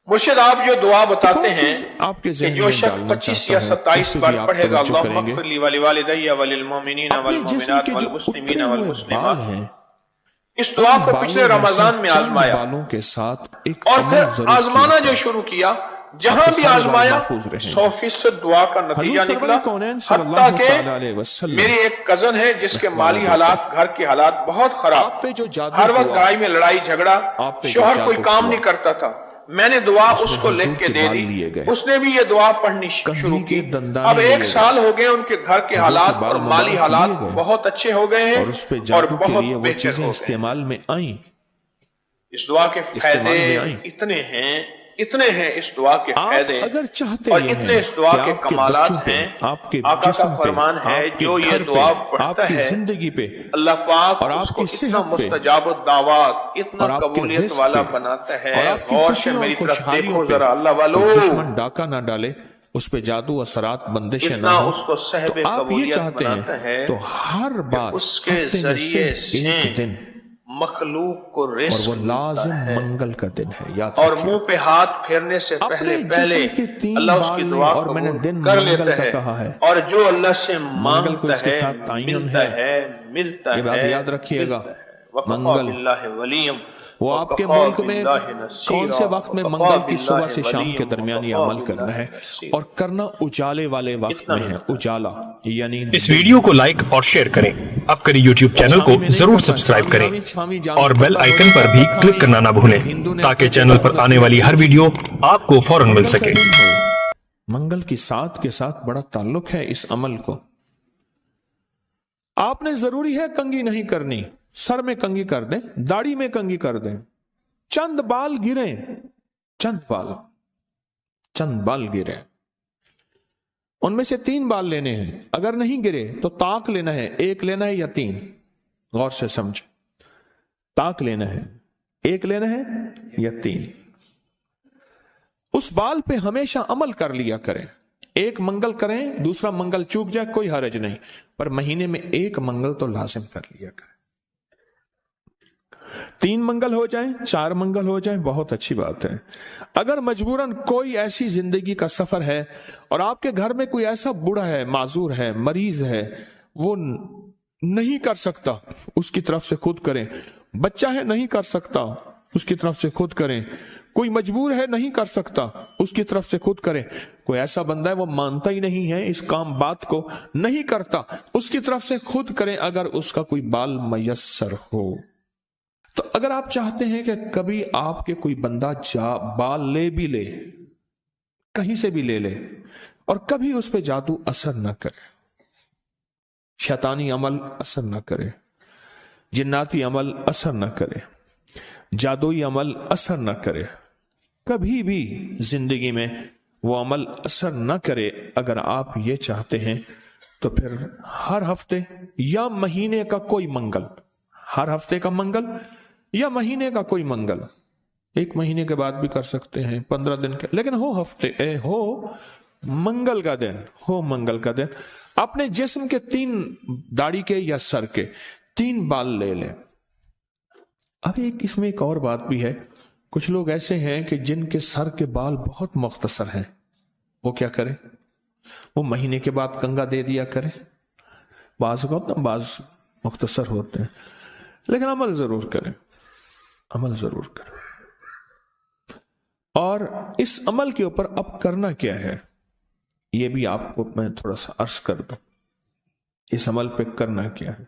मुर्शिद आप जो दुआ बताते हैं आपके कि ज़हन जो में शख्स डालना 25 या चाहता हूं, 27 बार पढ़ेगा तवज्जो अल्लाहुम्मा करेंगे। इग़फिर ली व लिवालिदैया व लिलमुमिनीना वल अपने जिस्म मुमिनात के वल जो मुस्लिमीना उतरे वल हुए मुस्लिमात, बाल हैं, इस दुआ उन को पिछले बालों में रमजान से में चंद आजमाया बालों के साथ एक और अमल फिर जरूर किया आजमाना जो करें शुरू किया, जहां ताकि भी सारे बाल आजमाया महफूज रहेंगे। 100% दुआ का हजूर नतीजा सरवर निकला। कौनैन हत्ता सल्लल्लाहु के तआला अलैहि वसल्लम मेरी एक कजन है जिसके माली रहमतुल्लाह हालात, घर के हालात बहुत आप खराब, पे जो जादू हर वक्त हुआ, लड़ाई में लड़ाई झगड़ा, आप पे जो शोहर कोई जादू काम हुआ, नहीं करता था। मैंने दुआ उसमें उसको लिख हुजूर के के दे बाल दी, लिए गए, उसने भी ये दुआ पढ़नी शुरू कंघी की। के दंदाने अब एक लिए साल गए, हो गए, उनके घर के हुजूर के हालात बाल और माली मुबारक हालात लिए गए बहुत अच्छे हो गए हैं और उस पे और जादू के बहुत लिए वो बेहतर चीजें हो गए। इस्तेमाल में आई, इस दुआ के इस्तेमाल फायदे में आई। इतने हैं इस दुआ के आप फायदे अगर चाहते और ये इतने हैं इस दुआ कि के आपके कमालात बच्चों पे, हैं, आपके आका का जिस्म पे, फरमान है आपके जो ये घर दुआ पे, पढ़ता आपकी है जिंदगी पे अल्लाह पाक और उसको आपकी इतना सेहत पे मुस्तजाब दावत, इतना और आपके कबूलियत रिज़्क़ वाला पे बनाता है। और आपकी गौर से खुशियों और मेरी तरफ खुशहालियों देखो पे जरा अल्लाह वालो, कोई दुश्मन डाका ना डाले, उस पे जादू असरात बंदिशें ना इतना हो। उसको सहब तो आप ये कबूलियत चाहते बनाता है हैं तो हर बार उसके हफ्ते में जरिए सिर्फ एक दिन, मखलूक को और रिस्क वो मिलता लाजिम है, मंगल का दिन है, याद और रखिए। मुंह पे हाथ फेरने से पहले अपने जिस्म के 3 अल्लाह बाल उसकी लें, दुआ और मैंने कबूल दिन कर मंगल लेता का है, कहा है, और जो अल्लाह से मंगल को मांगता इसके है साथ तायन मिलता है, ये बात याद रखिएगा। मंगल वो आपके मुल्क में कौन से वक्त में मंगल की सुबह से शाम के दरमियान ये अमल करना है, और करना उजाले वाले वक्त में है। उजाला यानी इस वीडियो को लाइक और शेयर करें। आपके यूट्यूब चैनल को जरूर सब्सक्राइब करें और बेल आइकन पर भी क्लिक करना ना भूलें, ताकि चैनल पर आने वाली हर वीडियो आपको फौरन मिल सके। मंगल की साथ के साथ बड़ा ताल्लुक है इस अमल को। आपने जरूरी है कंघी नहीं करनी, सर में कंघी कर दें, दाढ़ी में कंघी कर दें, चंद बाल गिरे, चंद बाल गिरे, उनमें से 3 बाल लेने हैं। अगर नहीं गिरे तो ताक लेना है, 1 लेना है या 3, गौर से समझे। ताक लेना है, 1 लेना है या 3। उस बाल पे हमेशा अमल कर लिया करें। 1 मंगल करें, दूसरा मंगल चूक जाए कोई हरज नहीं, पर महीने में 1 मंगल तो लाजिम कर लिया करें। 3 मंगल हो जाए, 4 मंगल हो जाए, बहुत अच्छी बात है। अगर मजबूरन कोई ऐसी जिंदगी का सफर है और आपके घर में कोई ऐसा बूढ़ा है, माजूर है, मरीज है, वो नहीं कर सकता, उसकी तरफ से खुद करें। बच्चा है नहीं कर सकता, उसकी तरफ से खुद करें। कोई मजबूर है नहीं कर सकता, उसकी तरफ से खुद करें। कोई ऐसा बंदा है वो मानता ही नहीं है इस काम बात को, नहीं करता, उसकी तरफ से खुद करें अगर उसका कोई बाल मयस्सर हो। तो अगर आप चाहते हैं कि कभी आपके कोई बंदा बाल ले भी ले, कहीं से भी ले ले, और कभी उस पर जादू असर न करे, शैतानी अमल असर न करे, जिन्नाती अमल असर न करे, जादुई अमल असर न करे, कभी भी जिंदगी में वो अमल असर न करे, अगर आप ये चाहते हैं तो फिर हर हफ्ते या महीने का कोई मंगल, हर हफ्ते का मंगल या महीने का कोई मंगल, 1 महीने के बाद भी कर सकते हैं, 15 दिन के, लेकिन हो मंगल का दिन, हो मंगल का दिन। अपने जिस्म के 3 दाढ़ी के या सर के 3 बाल ले लें। अब इसमें एक और बात भी है, कुछ लोग ऐसे हैं कि जिनके सर के बाल बहुत मुख्तसर हैं, वो क्या करें, वो महीने के बाद कंघा दे दिया करें। बाज मुख्तसर होते हैं, लेकिन अमल जरूर करें, अमल जरूर करें। और इस अमल के ऊपर अब करना क्या है, ये भी आपको मैं थोड़ा सा अर्ज कर दूं। इस अमल पे करना क्या है,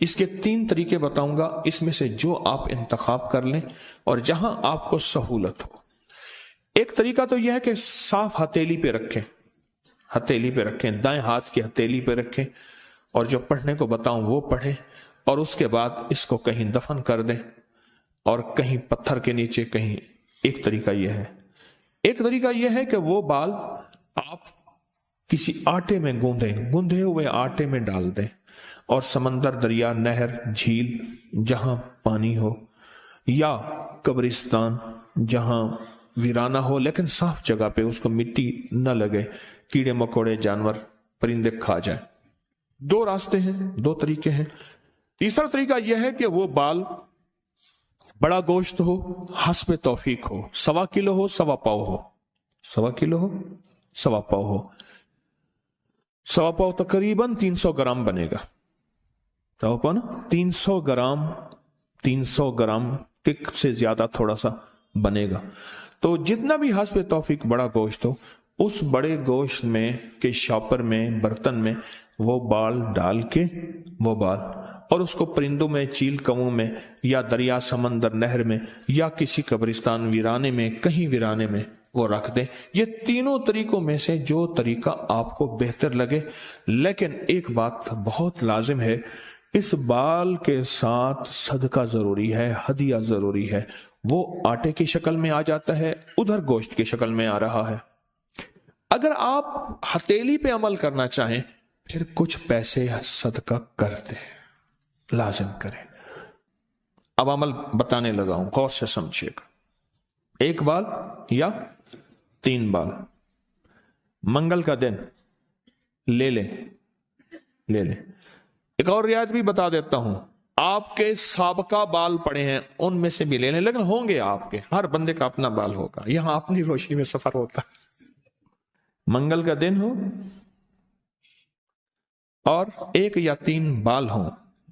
इसके 3 तरीके बताऊंगा, इसमें से जो आप इंतखाब कर लें और जहां आपको सहूलत हो। एक तरीका तो यह है कि साफ हथेली पे रखें, हथेली पे रखें, दाएं हाथ की हथेली पे रखें, और जो पढ़ने को बताऊं वो पढ़ें, और उसके बाद इसको कहीं दफन कर दें, और कहीं पत्थर के नीचे कहीं। एक तरीका यह है। एक तरीका यह है कि वो बाल आप किसी आटे में गूंधे हुए आटे में डाल दें, और समंदर, दरिया, नहर, झील जहां पानी हो, या कब्रिस्तान जहां वीराना हो लेकिन साफ जगह पे, उसको मिट्टी न लगे, कीड़े मकोड़े, जानवर, परिंदे खा जाए। 2 रास्ते हैं, 2 तरीके हैं। तीसरा तरीका यह है कि वो बाल बड़ा गोश्त हो, हस्ब तौफीक हो, 1.25 किलो हो, 1.25 पाव हो, 1.25 किलो हो, 1.25 पाव हो, 1.25 पाव तकरीबन 300 ग्राम बनेगा। तो ना 300 ग्राम, 300 ग्राम के से ज्यादा थोड़ा सा बनेगा। तो जितना भी हस्ब तौफीक बड़ा गोश्त हो, उस बड़े गोश्त में के शॉपर में, बर्तन में वो बाल डाल के, वो बाल, और उसको परिंदों में, चील कौओं में, या दरिया, समंदर, नहर में, या किसी कब्रिस्तान वीराने में, कहीं वीराने में वो रख दें। ये तीनों तरीकों में से जो तरीका आपको बेहतर लगे। लेकिन एक बात बहुत लाजिम है, इस बाल के साथ सदका जरूरी है, हदिया जरूरी है। वो आटे की शक्ल में आ जाता है, उधर गोश्त की शक्ल में आ रहा है। अगर आप हथेली पे अमल करना चाहें, फिर कुछ पैसे सदका कर दें, लाजिम करें। अब अमल बताने लगा हूं, गौर से समझिएगा। 1 बाल या 3 बाल मंगल का दिन ले लें। एक और रियायत भी बता देता हूं, आपके साबका बाल पड़े हैं उनमें से भी ले लें, लेकिन होंगे आपके, हर बंदे का अपना बाल होगा। यहां अपनी रोशनी में सफर होता है। मंगल का दिन हो और 1 या 3 बाल हो,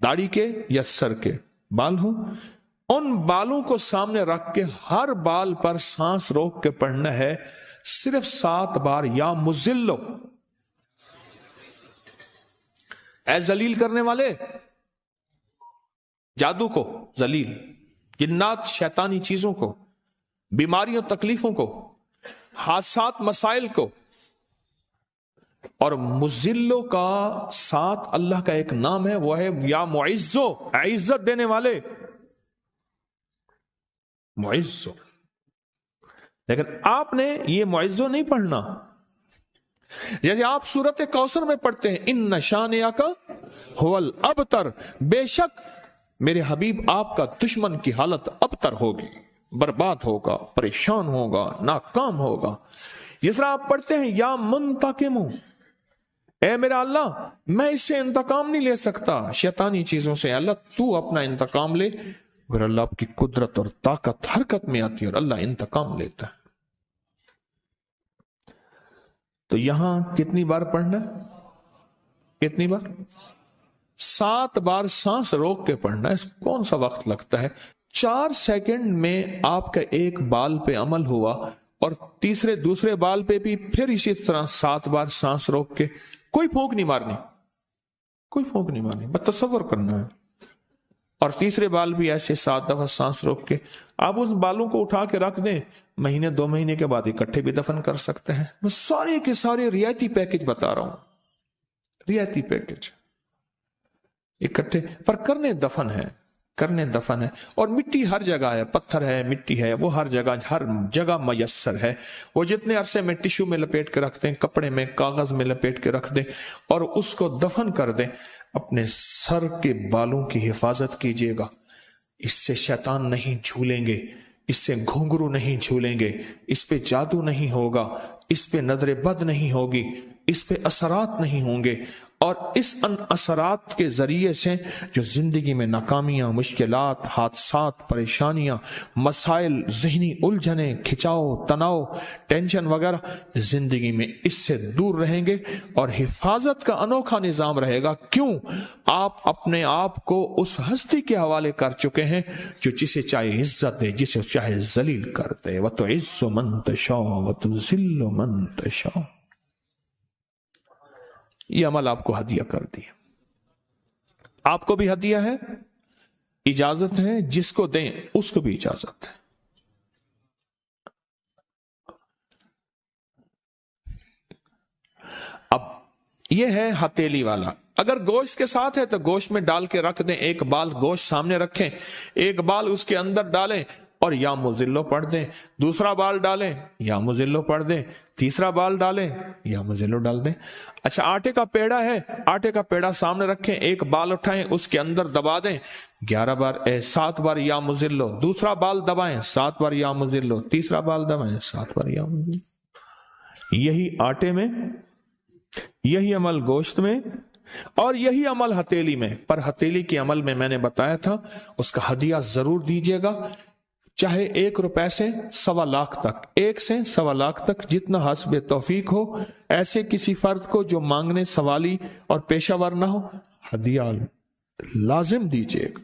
दाढ़ी के या सर के बाल हो, उन बालों को सामने रख के हर बाल पर सांस रोक के पढ़ना है सिर्फ 7 बार, या मुजिल्लो, ऐ जलील करने वाले, जादू को जलील, जिन्नात शैतानी चीजों को, बीमारियों तकलीफों को, हादसात मसाइल को। और मुजिल्लो का साथ अल्लाह का एक नाम है, वो है या मुइज्जो, इज्जत देने वाले, मुइज्जो। लेकिन आपने ये मुइज्जो नहीं पढ़ना। जैसे आप सूरत कौसर में पढ़ते हैं, इन नशानिया का हुवल अबतर, बेशक मेरे हबीब आपका दुश्मन की हालत अबतर होगी, बर्बाद होगा, परेशान होगा, नाकाम होगा। जिस तरह आप पढ़ते हैं या मुंतकिमु, ए मेरा अल्लाह मैं इससे इंतकाम नहीं ले सकता, शैतानी चीजों से, अल्लाह तू अपना इंतकाम ले। और अल्लाह की कुदरत और ताकत हरकत में आती है और अल्लाह इंतकाम लेता है। तो यहां कितनी बार पढ़ना है? कितनी बार? 7 बार सांस रोक के पढ़ना है। कौन सा वक्त लगता है? 4 सेकंड में आपका एक बाल पे अमल हुआ और दूसरे बाल पे भी फिर इसी तरह 7 बार सांस रोक के, कोई फूंक नहीं मारनी, कोई फूंक नहीं मारनी, बस तसव्वुर करना है। और तीसरे बाल भी ऐसे 7 दफा सांस रोक के आप उस बालों को उठा के रख दें, महीने 2 महीने के बाद इकट्ठे भी दफन कर सकते हैं। मैं सारे के सारे रियायती पैकेज बता रहा हूं, रियायती पैकेज इकट्ठे, पर करने दफन है। और मिट्टी हर जगह है, पत्थर है, मिट्टी है, वो हर जगह मयस्सर है। वो जितने अरसे में टिश्यू में लपेट के रख दें, कपड़े में, कागज में लपेट के रख दें और उसको दफन कर दें। अपने सर के बालों की हिफाजत कीजिएगा, इससे शैतान नहीं झूलेंगे, इससे घुंघरू नहीं झूलेंगे, इस पे जादू नहीं होगा, इस पे नजर बद नहीं होगी, इस पे असरात नहीं होंगे। और इस असरात के जरिए से जो जिंदगी में नाकामियां, मुश्किलात, हादसात, परेशानियां, मसाइल, जहनी उलझने, खिंचाव, तनाव, टेंशन वगैरह जिंदगी में, इससे दूर रहेंगे और हिफाजत का अनोखा निजाम रहेगा। क्यों? आप अपने आप को उस हस्ती के हवाले कर चुके हैं जो जिसे चाहे इज्जत दे, जिसे चाहे जलील कर दे। व तो इज्जो मन तशा व तो जिल्लो मन तशा। ये अमल आपको हदिया कर दिया, आपको भी हदिया है, इजाजत है, जिसको दें उसको भी इजाजत है। अब यह है हथेली वाला। अगर गोश्त के साथ है तो गोश्त में डाल के रख दें, एक बाल गोश्त सामने रखें, एक बाल उसके अंदर डालें और या मुजिल्लो पढ़ दें, दूसरा बाल डालें या मुजिल्लो पढ़ दें, तीसरा बाल डालें या मुजिल्लो डाल दें। अच्छा, आटे का पेड़ा है, आटे का पेड़ा सामने रखें, एक बाल उठाएं, उसके अंदर दबा दें 7 बार या मुजिल्लो, दूसरा बाल दबाएं 7 बार या मुजिल्लो, तीसरा बाल दबाएं 7 बार या मुजिल्लो। यही आटे में, यही अमल गोश्त में, اور یہی عمل ہتھیلی میں، پر ہتھیلی کے عمل میں نے بتایا تھا اس کا ہدیہ ضرور دیجیے گا، چاہے 1 روپے سے 1.25 لاکھ تک، 1 سے 1.25 لاکھ تک، جتنا حسب توفیق ہو۔ ایسے کسی فرد کو جو مانگنے سوالی اور پیشہ ور نہ ہو، ہدیہ لازم دیجیے گا،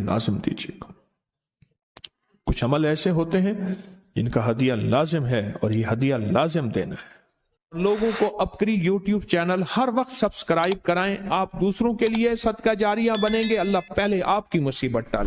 لازم دیجیے گا۔ کچھ عمل ایسے ہوتے ہیں جن کا ہدیہ لازم ہے، اور یہ ہدیہ لازم دینا ہے۔ لوگوں کو اپکری یوٹیوب چینل ہر وقت سبسکرائب کرائیں، آپ دوسروں کے لیے صدقہ جاریہ بنیں گے، اللہ پہلے آپ کی مصیبت ٹالے۔